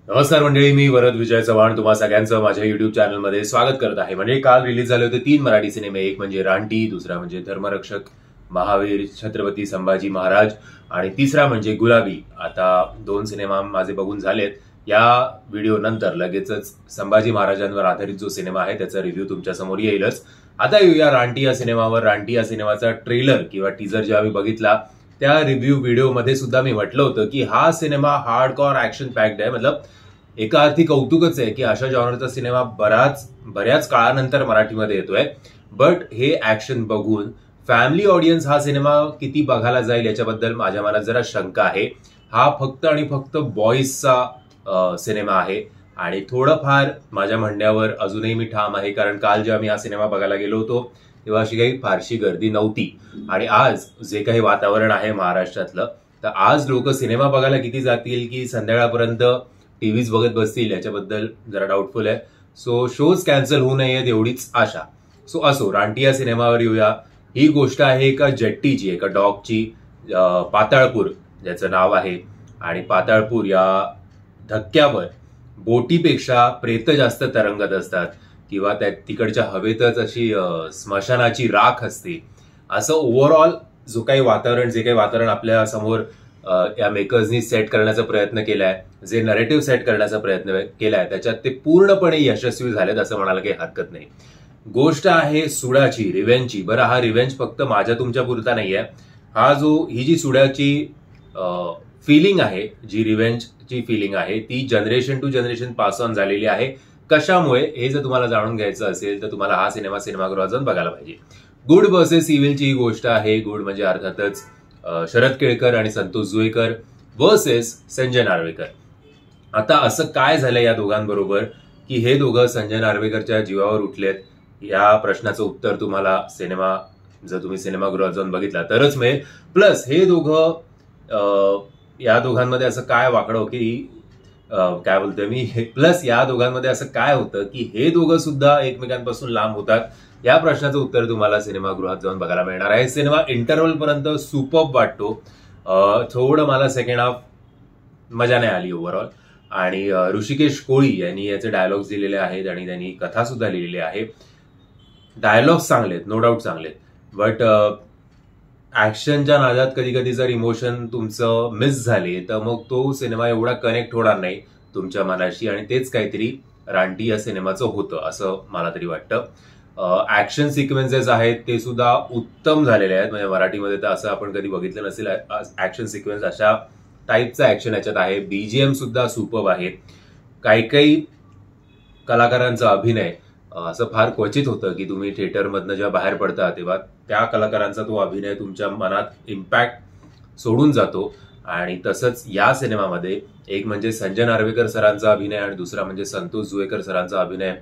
नमस्कार मंडळी, मी वरद विजय चव्हाण तुम्हा सगळ्यांचं माझ्या युट्यूब चॅनलमध्ये स्वागत करत आहे. म्हणजे काल रिलीज झाले होते 3 मराठी सिनेमे. एक म्हणजे रानटी, दुसरा म्हणजे धर्मरक्षक महावीर छत्रपती संभाजी महाराज आणि तिसरा म्हणजे गुलाबी. आता 2 सिनेमा माझे बघून झालेत. या व्हिडिओ नंतर लगेचच संभाजी महाराजांवर आधारित जो सिनेमा आहे त्याचा रिव्ह्यू तुमच्या समोर येईलच. आता येऊया रानटी या सिनेमावर. रानटी या सिनेमाचा ट्रेलर किंवा टीजर जेव्हा मी बघितला त्या रिव्ह्यू व्हिडिओमध्ये सुद्धा मी म्हटलं होतं की हा सिनेमा हार्डकोर ऍक्शन पॅक्ड आहे. मतलब एका अर्थी कौतुकच आहे की अशा जॉनरचा सिनेमा बऱ्याच काळानंतर मराठीमध्ये येतोय. बट हे ऍक्शन बघून फॅमिली ऑडियन्स हा सिनेमा किती बघायला जाईल याच्याबद्दल माझ्या मनात जरा शंका आहे. हा फक्त आणि फक्त बॉईजचा सिनेमा आहे आणि थोडंफार माझ्या म्हणण्यावर अजूनही मी ठाम आहे, कारण काल जेव्हा मी हा सिनेमा बघायला गेलो होतो तेव्हा अशी काही फारशी गर्दी नव्हती. आणि आज जे काही वातावरण आहे महाराष्ट्रातलं, तर आज लोक सिनेमा बघायला किती जातील की संध्याकाळपर्यंत टीव्हीज बघत बसतील याच्याबद्दल जरा डाऊटफुल आहे. सो शोज कॅन्सल होऊ नयेत एवढीच आशा. सो असो, रानटी या सिनेमावर येऊया. ही गोष्ट आहे एका जेट्टीची, एका डॉकची. पाताळपूर ज्याचं नाव आहे, आणि पाताळपूर या धक्क्यावर बोटीपेक्षा प्रेत जास्त तरंगत असतात किंवा त्या तिकडच्या हवेतच अशी स्मशानाची राख असते. असं ओव्हरऑल जो काही वातावरण, जे काही वातावरण आपल्या समोर या मेकर्सनी सेट करण्याचा प्रयत्न केलाय, जे नरेटिव्ह सेट करण्याचा प्रयत्न केलाय, त्याच्यात ते पूर्णपणे यशस्वी झालेत असं म्हणायला काही हरकत नाही. गोष्ट आहे सुडाची, रिव्हेंजची. बरं, हा रिव्हेंज फक्त माझ्या तुमच्या पुरता नाहीये. ही जी सुडाची फिलिंग आहे, जी रिव्हेंजची फिलिंग आहे, ती generation to generation pass on झालेली आहे. कशामुळे हे जर तुम्हाला जाणून घ्यायचं असेल तर तुम्हाला हा सिनेमा सिनेमागृहात जाऊन बघायला पाहिजे. गुड वर्सेस इव्हिलची ही गोष्ट आहे. गुड म्हणजे अर्थातच शरद केळकर आणि संतोष जुळेकर वर्सेस संजय नार्वेकर. आता असं काय झालंय या दोघांबरोबर की हे दोघं संजय नार्वेकरच्या जीवावर उठलेत? या प्रश्नाचं उत्तर तुम्हाला जर तुम्ही सिनेमागृहात जाऊन बघितला तरच मिळेल. प्लस हे दोघं, या दोघांमध्ये असं काय वाकडं की काय बोलतोय मी, प्लस या दोघांमध्ये असं काय होतं की हे दोघं सुद्धा एकमेकांपासून लांब होतात? या प्रश्नाचं उत्तर तुम्हाला सिनेमागृहात जाऊन बघायला मिळणार आहे. सिनेमा इंटरव्हल पर्यंत सुपर्ब वाटतो. थोडं मला सेकंड हाफ मजा नाही आली ओव्हरऑल. आणि ऋषिकेश कोळी यांनी याचे डायलॉग्स दिलेले आहेत आणि त्यांनी कथा सुद्धा लिहिलेली आहे. डायलॉग्स चांगलेत, नो डाऊट चांगलेत. बट ऍक्शनच्या नादात कधी कधी जर इमोशन तुमचं मिस झाले तर मग तो सिनेमा एवढा कनेक्ट होणार नाही तुमच्या मनाशी, आणि तेच काहीतरी रानटी या सिनेमाचं होतं असं मला तरी वाटतं. ऍक्शन सिक्वेन्सेस आहेत ते सुद्धा उत्तम झालेले आहेत. म्हणजे मराठीमध्ये तर असं आपण कधी बघितलं नसेल ऍक्शन सिक्वेन्स. अशा टाईपचा ऍक्शन याच्यात आहे. बीजीएम सुद्धा सुपर्ब आहे. काही कलाकारांचा अभिनय असं फार क्वचित होतं की तुम्ही थिएटरमधनं जेव्हा बाहेर पडता तेव्हा त्या कलाकारांचा तो अभिनय तुमच्या मनात इम्पॅक्ट सोडून जातो. आणि तसंच या सिनेमामध्ये एक म्हणजे संजय नार्वेकर सरांचा अभिनय आणि दुसरा म्हणजे संतोष जुळेकर सरांचा अभिनय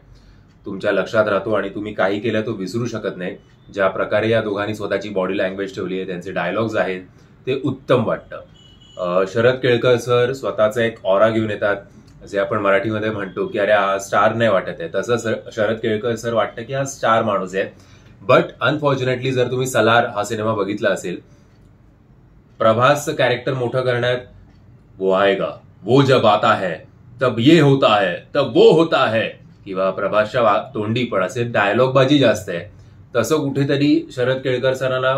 तुमच्या लक्षात राहतो आणि तुम्ही काही केलं तो विसरू शकत नाही. ज्या प्रकारे या दोघांनी स्वतःची बॉडी लँग्वेज ठेवली आहे, त्यांचे डायलॉग्स आहेत, ते उत्तम वाटतं. शरद केळकर सर स्वतःचा एक ऑरा घेऊन येतात, जे आपण मराठीमध्ये म्हणतो की अरे हा स्टार नाही वाटत आहे, तसं शरद केळकर सर वाटतं की हा स्टार माणूस आहे. बट अनफॉर्च्युनेटली जर तुम्ही सलार हा सिनेमा बघितला असेल, प्रभासचं कॅरेक्टर मोठं करण्यात वो आएगा, वो जब आता है, तब ये होता है, तब वो होता है, किंवा प्रभासच्या तोंडी पण असे डायलॉगबाजी जास्त आहे. तसं कुठेतरी शरद केळकर सरांना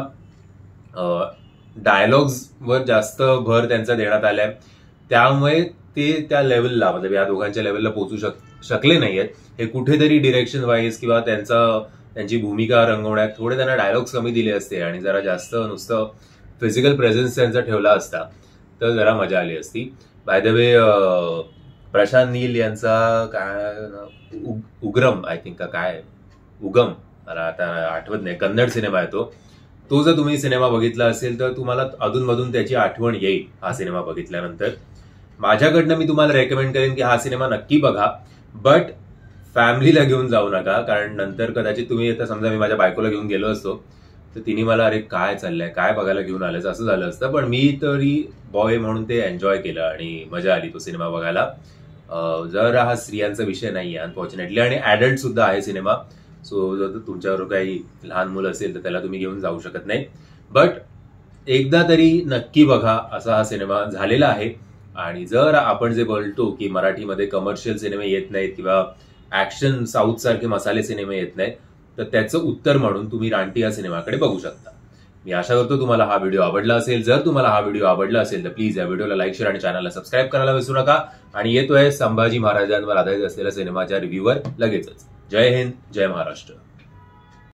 डायलॉग्सवर जास्त भर त्यांचा देण्यात आलाय. त्यामुळे ते त्या लेवलला, मतलब या दोघांच्या लेवलला पोहोचू शकले नाहीयेत. हे कुठेतरी डिरेक्शन वाईज किंवा त्यांची भूमिका रंगवण्यात थोडे त्यांना डायलॉग्स कमी दिले असते आणि जरा जास्त नुसतं फिजिकल प्रेझेन्स त्यांचा ठेवला असता तर जरा मजा आली असती. By the way, Prashanth Neel यांचा काय उग्रम, आय थिंक काय उगम, मला आता आठवत नाही, कन्नड सिनेमा आहे तो जर तुम्ही सिनेमा बघितला असेल तर तुम्हाला अधूनमधून त्याची आठवण येईल हा सिनेमा बघितल्यानंतर. माझ्याकडनं मी तुम्हाला रेकमेंड करेन की हा सिनेमा नक्की बघा, बट फॅमिलीला घेऊन जाऊ नका. कारण नंतर कदाचित तुम्ही, आता समजा मी माझ्या बायकोला घेऊन गेलो असतो तर तिने मला अरे काय चाललंय, काय बघायला घेऊन आलंस, असं झालं असतं. पण मी तरी बॉय म्हणून ते एन्जॉय केलं आणि मजा आली तो सिनेमा बघायला. जर हा स्त्रियांचा विषय नाहीये अनफॉर्च्युनेटली, आणि ऍडल्ट सुद्धा आहे सिनेमा. सो जर तुमच्यावर काही लहान मुलं असेल तर त्याला तुम्ही घेऊन जाऊ शकत नाही. बट एकदा तरी नक्की बघा असा हा सिनेमा झालेला आहे. आणि जर आपण जे बोलतो की मराठीमध्ये कमर्शियल सिनेमे येत नाहीत किंवा ऍक्शन साऊथ सारखे मसाले सिनेमे येत नाहीत, तर त्याचं उत्तर म्हणून तुम्ही रानटी या सिनेमाकडे बघू शकता. मी आशा करतो तुम्हाला हा व्हिडिओ आवडला असेल. जर तुम्हाला हा व्हिडिओ आवडला असेल तर प्लीज या व्हिडिओला लाईक, शेअर आणि चॅनलला सबस्क्राईब करायला विसरू नका. आणि येतोय संभाजी महाराजांवर आधारित असलेल्या सिनेमाच्या रिव्ह्यूवर लगेचच. जय हिंद, जय महाराष्ट्र.